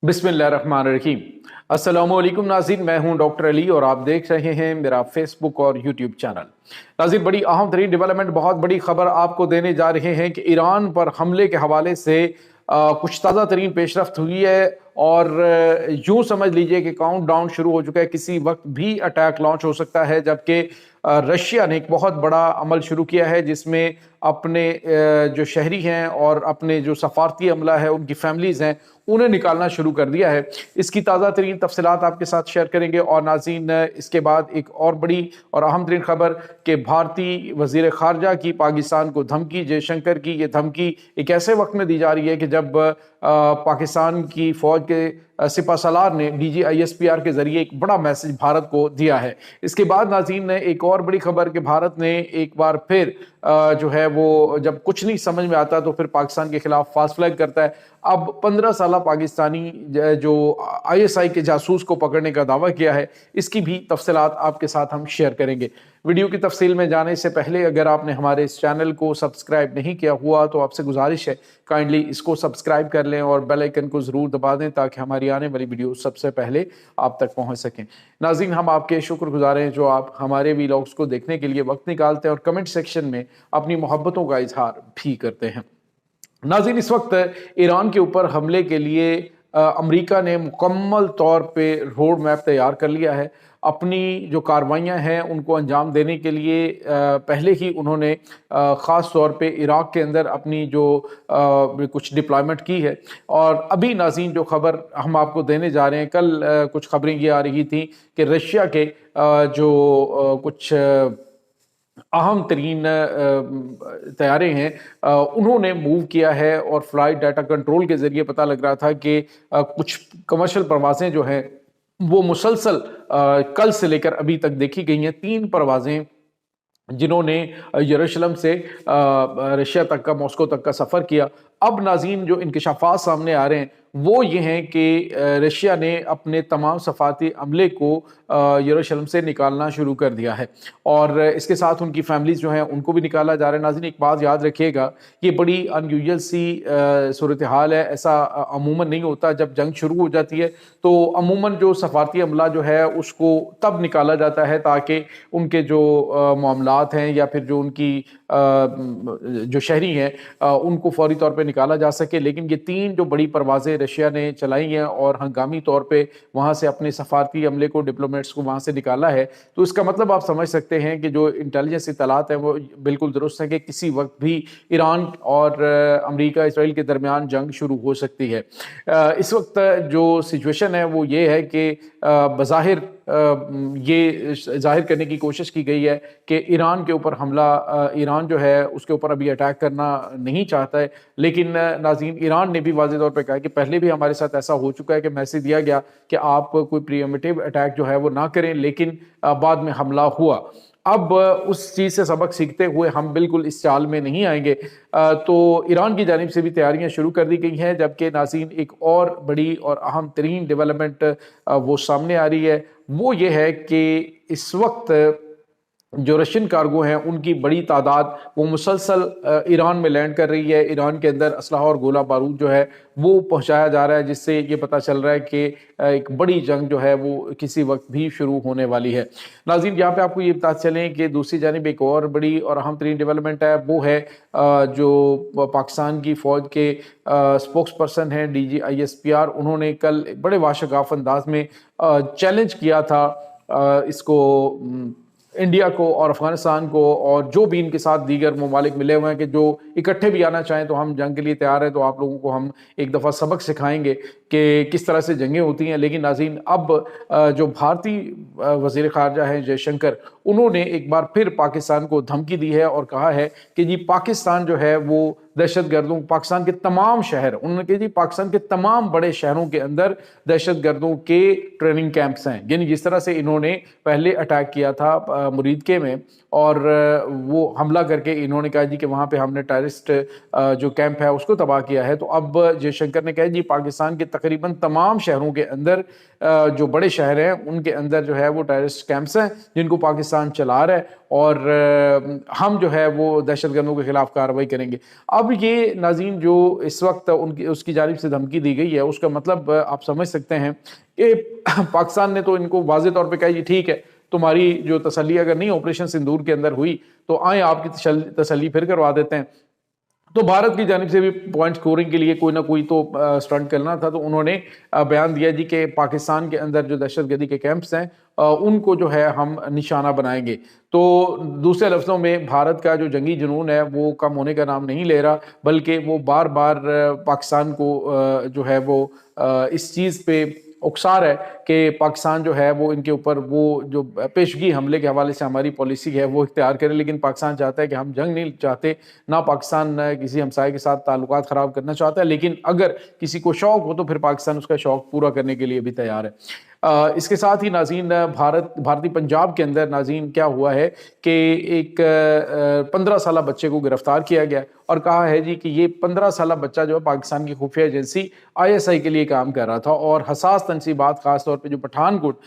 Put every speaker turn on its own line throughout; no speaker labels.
बिस्मिल्लाहिर्रहमानिर्रहीम। अस्सलामुअलैकुम नाज़रीन, मैं हूं डॉक्टर अली और आप देख रहे हैं मेरा फेसबुक और यूट्यूब चैनल। नाज़रीन, बड़ी अहम तरीन डेवलपमेंट, बहुत बड़ी खबर आपको देने जा रहे हैं कि ईरान पर हमले के हवाले से कुछ ताज़ा तरीन पेशरफ्त हुई है और यूँ समझ लीजिए कि काउंट डाउन शुरू हो चुका है। किसी वक्त भी अटैक लॉन्च हो सकता है, जबकि रशिया ने एक बहुत बड़ा अमल शुरू किया है जिसमें अपने जो शहरी हैं और अपने जो सफारती अमला है, उनकी फैमिलीज़ हैं, उन्हें निकालना शुरू कर दिया है। इसकी ताज़ा तरीन तफसीलात आपके साथ शेयर करेंगे। और नाज़रीन, इसके बाद एक और बड़ी और अहम तरीन खबर कि भारतीय वज़ीर ख़ारजा की पाकिस्तान को धमकी, जयशंकर की ये धमकी एक ऐसे वक्त में दी जा रही है कि जब पाकिस्तान की फ़ौज के सिपह सलार ने DGISPR के ज़रिए एक बड़ा मैसेज भारत को दिया है। इसके बाद नाज़रीन ने एक और बड़ी खबर कि भारत ने एक बार फिर जो है वो जब कुछ नहीं समझ में आता तो फिर पाकिस्तान के खिलाफ फास्ट फ्लैग करता है। अब 15 साल पाकिस्तानी जो ISI के जासूस को पकड़ने का दावा किया है, इसकी भी तफसीलात आपके साथ हम शेयर करेंगे। वीडियो की तफसील में जाने से पहले अगर आपने हमारे इस चैनल को सब्सक्राइब नहीं किया हुआ तो आपसे गुजारिश है काइंडली इसको सब्सक्राइब कर लें और बेल आइकन को ज़रूर दबा दें ताकि हमारी आने वाली वीडियो सबसे पहले आप तक पहुंच सकें। नाज़रीन, हम आपके शुक्रगुजार हैं जो आप हमारे वीलॉग्स को देखने के लिए वक्त निकालते हैं और कमेंट सेक्शन में अपनी मोहब्बतों का इजहार भी करते हैं। नाज़रीन, इस वक्त ईरान के ऊपर हमले के लिए अमेरिका ने मुकम्मल तौर पे रोड मैप तैयार कर लिया है। अपनी जो कार्रवाइयाँ हैं उनको अंजाम देने के लिए पहले ही उन्होंने ख़ास तौर पे इराक़ के अंदर अपनी जो कुछ डिप्लॉयमेंट की है। और अभी नाज़रीन जो खबर हम आपको देने जा रहे हैं, कल कुछ खबरें ये आ रही थी कि रशिया के जो कुछ अहम तरीन तैयारे हैं उन्होंने मूव किया है और फ्लाइट डाटा कंट्रोल के ज़रिए पता लग रहा था कि कुछ कमर्शियल परवाज़ें जो हैं वो मुसलसल कल से लेकर अभी तक देखी गई हैं। 3 परवाज़ें जिन्होंने यरूशलेम से रशिया तक का, मॉस्को तक का सफ़र किया। अब नाज़रीन जो इंकशाफात सामने आ रहे हैं वो ये हैं कि रशिया ने अपने तमाम सफारती अमले को यरूशलेम से निकालना शुरू कर दिया है और इसके साथ उनकी फैमिलीज़ जो हैं उनको भी निकाला जा रहा है। नाज़रीन, एक बात याद रखिएगा, ये बड़ी अनयूजुअल सी सूरत हाल है। ऐसा अमूमन नहीं होता। जब जंग शुरू हो जाती है तो अमूमन जो सफारती अमला जो है उसको तब निकाला जाता है ताकि उनके जो मामलात हैं या फिर जो उनकी जो शहरी हैं उनको फौरी तौर पे निकाला जा सके। लेकिन ये 3 जो बड़ी परवाज़ें रशिया ने चलाई हैं और हंगामी तौर पे वहाँ से अपने सफारती अमले को, डिप्लोमेट्स को वहाँ से निकाला है, तो इसका मतलब आप समझ सकते हैं कि जो इंटेलिजेंस इत्तलात हैं वो बिल्कुल दुरुस्त है कि किसी वक्त भी ईरान और अमेरिका इसराइल के दरमियान जंग शुरू हो सकती है। इस वक्त जो सिचुएशन है वो ये है कि बज़ाहिर ये जाहिर करने की कोशिश की गई है कि ईरान के ऊपर हमला, ईरान जो है उसके ऊपर अभी अटैक करना नहीं चाहता है। लेकिन नाज़रीन, ईरान ने भी वाज़ेह तौर पे कहा कि पहले भी हमारे साथ ऐसा हो चुका है कि मैसेज दिया गया कि आप कोई प्रीएम्प्टिव अटैक जो है वो ना करें, लेकिन बाद में हमला हुआ। अब उस चीज़ से सबक सीखते हुए हम बिल्कुल इस चाल में नहीं आएंगे। तो ईरान की जानिब से भी तैयारियां शुरू कर दी गई हैं। जबकि नाज़रीन एक और बड़ी और अहम तरीन डेवलपमेंट वो सामने आ रही है, वो ये है कि इस वक्त जो रशियन कार्गो हैं उनकी बड़ी तादाद वो मुसलसल ईरान में लैंड कर रही है। ईरान के अंदर असलहा और गोला बारूद जो है वो पहुंचाया जा रहा है, जिससे ये पता चल रहा है कि एक बड़ी जंग जो है वो किसी वक्त भी शुरू होने वाली है। नाज़रीन, यहाँ पे आपको ये बता चलें कि दूसरी जानिब एक और बड़ी और अहम तरीन डेवलपमेंट है, वो है जो पाकिस्तान की फ़ौज के स्पोक्स पर्सन हैं DGISPR, उन्होंने कल बड़े वाशगाफ अंदाज में चैलेंज किया था इसको इंडिया को और अफगानिस्तान को और जो भी इनके साथ दीगर ममालिक मिले हुए हैं कि जो इकट्ठे भी आना चाहें तो हम जंग के लिए तैयार हैं। तो आप लोगों को हम एक दफ़ा सबक सिखाएंगे कि किस तरह से जंगें होती हैं। लेकिन नाज़रीन, अब जो भारतीय वज़ीर ख़ारजा हैं जयशंकर, उन्होंने एक बार फिर पाकिस्तान को धमकी दी है और कहा है कि जी पाकिस्तान जो है वो दहशत गर्दों, पाकिस्तान के तमाम शहर, उन्होंने कहा जी पाकिस्तान के तमाम बड़े शहरों के अंदर दहशत गर्दों के ट्रेनिंग कैंप्स हैं। यानी जिस तरह से इन्होंने पहले अटैक किया था मुरीदके में और वो हमला करके इन्होंने कहा जी कि वहाँ पे हमने टेररिस्ट जो कैंप है उसको तबाह किया है। तो अब जयशंकर ने कहा जी पाकिस्तान के तकरीबन तमाम शहरों के अंदर जो बड़े शहर हैं उनके अंदर जो है वो टेररिस्ट कैंप्स हैं जिनको पाकिस्तान चला रहा है और हम जो है वो दहशतगर्दों के खिलाफ कार्रवाई करेंगे। اب یہ ناظرین جو اس وقت اس کی جانب سے دھمکی دی گئی ہے، اس کا مطلب آپ سمجھ سکتے ہیں کہ پاکستان نے تو ان کو واضح طور پہ کہا یہ ٹھیک ہے، تمہاری جو تسلی اگر نہیں آپریشن سندور کے اندر ہوئی تو آئیں آپ کی تسلی پھر کروا دیتے ہیں۔ تو بھارت کی جانب سے بھی پوائنٹ سکورنگ کے لیے کوئی نہ کوئی تو سٹنٹ کرنا تھا، تو انہوں نے بیان دیا جی کہ پاکستان کے اندر جو دہشت گردی کے کیمپس ہیں ان کو جو ہے ہم نشانہ بنائیں گے۔ تو دوسرے لفظوں میں بھارت کا جو جنگی جنون ہے وہ کم ہونے کا نام نہیں لے رہا، بلکہ وہ بار بار پاکستان کو جو ہے وہ اس چیز پہ اکسا ہے کہ پاکستان جو ہے وہ ان کے اوپر وہ جو پیشگی حملے کے حوالے سے ہماری پالیسی ہے وہ اختیار کرے، لیکن پاکستان چاہتا ہے کہ ہم جنگ نہیں چاہتے، نہ پاکستان کسی ہمسائے کے ساتھ تعلقات خراب کرنا چاہتا ہے، لیکن اگر کسی کو شوق ہو تو پھر پاکستان اس کا شوق پورا کرنے کے لیے بھی تیار ہے۔ اس کے ساتھ ہی ناظرین بھارتی پنجاب کے اندر ناظرین کیا ہوا ہے کہ ایک 15 سالہ بچے کو گرفتار کیا گیا اور کہا ہے جی کہ یہ 15 سالہ بچہ جو ہے پاکستان کی خفیہ ایجنسی ISI کے لیے کام کر رہا تھا، اور حساس تنصیبات خاص طور پہ جو پٹھان کوٹ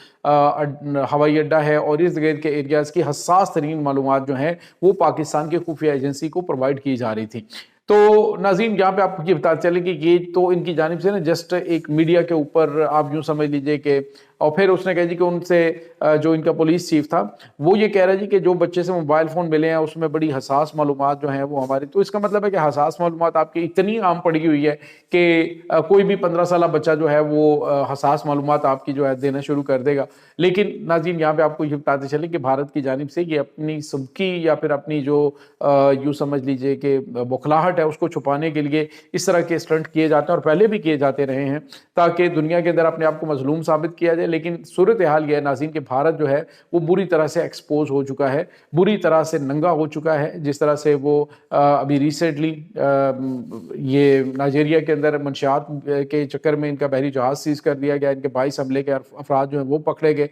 ہوائی اڈہ ہے اور اس گرد کے ایریاز کی حساس ترین معلومات جو ہیں وہ پاکستان کی خفیہ ایجنسی کو پرووائڈ کی جا رہی تھی۔ تو ناظرین یہاں پہ آپ کو یہ بتا چلے کہ یہ تو ان کی جانب سے نا جسٹ ایک میڈیا کے اوپر آپ یوں سمجھ لیجئے کہ، اور پھر اس نے کہا جی کہ ان سے جو ان کا پولیس چیف تھا وہ یہ کہہ رہا جی کہ جو بچے سے موبائل فون ملے ہیں اس میں بڑی حساس معلومات جو ہیں وہ ہماری، تو اس کا مطلب ہے کہ حساس معلومات آپ کی اتنی عام پڑی ہوئی ہے کہ کوئی بھی 15 سالہ بچہ جو ہے وہ حساس معلومات آپ کی جو ہے دینا شروع کر دے گا۔ لیکن ناظرین یہاں پہ آپ کو یہ بتاتے چلیں کہ بھارت کی جانب سے یہ اپنی سبکی یا پھر اپنی جو یوں سمجھ لیجئے کہ بوکھلاہٹ ہے اس کو چھپانے کے لیے اس طرح کے اسٹنٹ کیے جاتے ہیں اور پہلے بھی کیے جاتے رہے ہیں تاکہ دنیا کے اندر اپنے آپ کو مظلوم ثابت کیا جائے۔ لیکن صورتحال یہ ہے ناظرین کہ بھارت جو ہے وہ بری طرح سے ایکسپوز ہو چکا ہے، بری طرح سے ننگا ہو چکا ہے، جس طرح سے وہ ابھی ریسنٹلی یہ نائجیریا کے اندر منشیات کے چکر میں ان کا بحری جہاز سیز کر دیا گیا، ان کے 22 حملے کے افراد جو ہیں وہ پکڑے گئے۔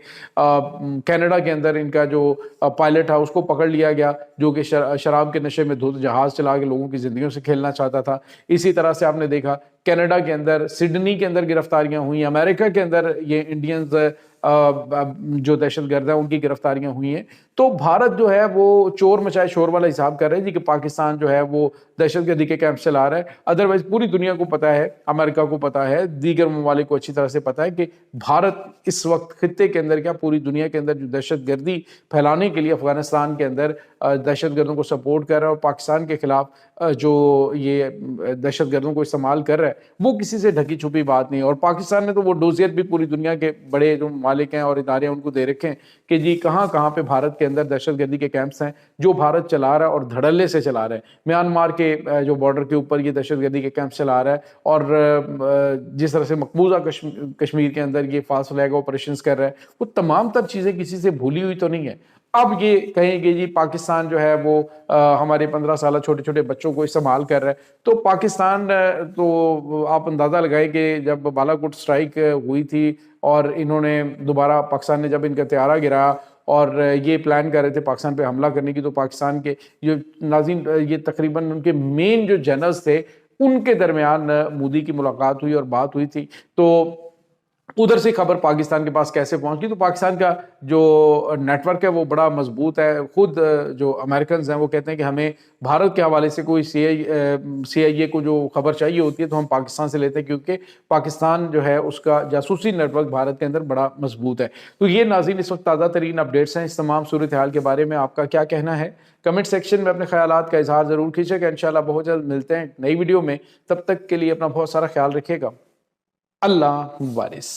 کینیڈا کے اندر ان کا جو پائلٹ ہے اس کو پکڑ لیا گیا جو کہ شراب کے نشے میں دھت جہاز چلا کے لوگوں کی زندگیوں سے کھیلنا چاہتا تھا۔ اسی طرح سے آپ نے دیکھا کینیڈا کے اندر، سڈنی کے اندر گرفتاریاں ہوئی، امریکہ کے اندر یہ انڈینز جو دہشت گرد ہیں ان کی گرفتاریاں ہوئی ہیں۔ تو بھارت جو ہے وہ چور مچائے شور والا حساب کر رہے ہیں جی کہ پاکستان جو ہے وہ دہشت گردی کے کیمپ چلا رہا ہے۔ ادروائز پوری دنیا کو پتا ہے، امریکہ کو پتا ہے، دیگر ممالک کو اچھی طرح سے پتا ہے کہ بھارت اس وقت خطے کے اندر کیا پوری دنیا کے اندر جو دہشت گردی پھیلانے کے لیے افغانستان کے اندر دہشت گردوں کو سپورٹ کر رہا ہے اور پاکستان کے خلاف جو یہ دہشت گردوں کو استعمال کر رہا ہے وہ کسی سے ڈھکی چھپی بات نہیں ہے۔ اور پاکستان نے تو وہ ڈوزیت بھی پوری دنیا کے بڑے جو مالک ہیں اور ادارے ہیں ان کو دے رکھے ہیں کہ جی کہاں کہاں پہ بھارت کے اندر دہشت گردی کے کیمپس ہیں جو بھارت چلا رہا ہے اور دھڑلے سے چلا رہا ہے۔ میانمار کے جو بارڈر کے اوپر یہ دہشت گردی کے کیمپس چلا رہا ہے اور جس طرح سے مقبوضہ کشمیر کے اندر یہ فاسٹ فلیگ آپریشنز کر رہا ہے، وہ تمام تر چیزیں کسی سے بھولی ہوئی تو نہیں ہے۔ اب یہ کہیں گے جی پاکستان جو ہے وہ ہمارے 15 سالہ چھوٹے چھوٹے بچوں کو استعمال کر رہا ہے، تو پاکستان تو آپ اندازہ لگائیں کہ جب بالا کوٹ سٹرائک ہوئی تھی اور انہوں نے دوبارہ پاکستان نے جب ان کا طیارہ گرایا اور یہ پلان کر رہے تھے پاکستان پہ حملہ کرنے کی، تو پاکستان کے جو ناظرین یہ تقریباً ان کے مین جو جنرلز تھے ان کے درمیان مودی کی ملاقات ہوئی اور بات ہوئی تھی۔ تو ادھر سے خبر پاکستان کے پاس کیسے پہنچ گئی؟ تو پاکستان کا جو نیٹ ورک ہے وہ بڑا مضبوط ہے۔ خود جو امریکنز ہیں وہ کہتے ہیں کہ ہمیں بھارت کے حوالے سے کوئی CIA کو جو خبر چاہیے ہوتی ہے تو ہم پاکستان سے لیتے ہیں، کیونکہ پاکستان جو ہے اس کا جاسوسی نیٹ ورک بھارت کے اندر بڑا مضبوط ہے۔ تو یہ ناظرین اس وقت تازہ ترین اپڈیٹس ہیں۔ اس تمام صورتحال کے بارے میں آپ کا کیا کہنا ہے؟ کمنٹ سیکشن میں اپنے خیالات کا اظہار ضرور کیجیے گا۔ انشاءاللہ بہت جلد ملتے ہیں نئی ویڈیو میں، تب تک کے لیے اپنا بہت سارا خیال رکھیے گا۔ اللہ وارث۔